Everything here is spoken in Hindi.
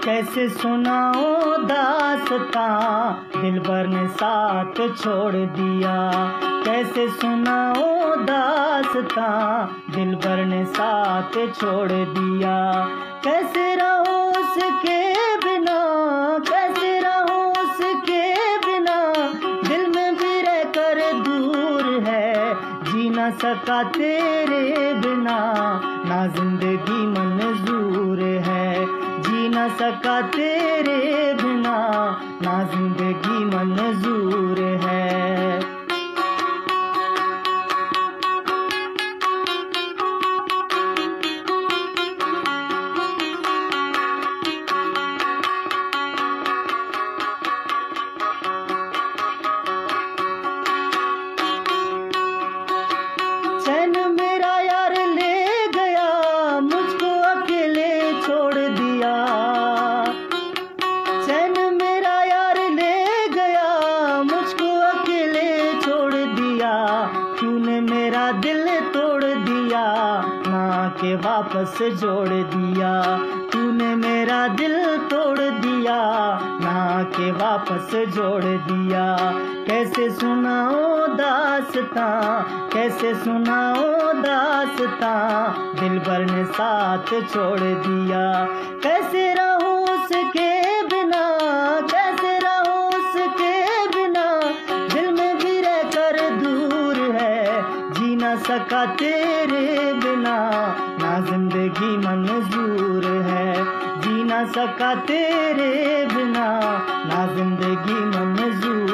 कैसे सुनाओ दास्तां दिलबर ने साथ छोड़ दिया। कैसे सुनाओ दास्तां दिलबर ने साथ छोड़ दिया। कैसे रहो उसके बिना, कैसे रहो उसके बिना, दिल में भी रहकर दूर है, जी ना सका तेरे बिना, ना जिंदगी मंजूर है, जी ना सका तेरे बिना, ना जिंदगी मंजूर है। चैन मेरा यार ले गया, मुझको अकेले छोड़ दिया। चैन मेरा यार ले गया, मुझको अकेले छोड़ दिया। तूने मेरा दिल तोड़ दिया, ना के वापस जोड़ दिया। तूने मेरा दिल तोड़ दिया, ना के वापस जोड़ दिया। कैसे सुनाओ दास्तां, कैसे सुनाओ दास्तां दिलबर ने साथ छोड़ दिया। कैसे रहूं उसके बिना, कैसे रहूं उसके बिना, दिल में भी रहकर दूर है, जी ना सका तेरे बिना, ना जिंदगी मंजूर है, जी ना सका तेरे बिना, ना जिंदगी मंजूर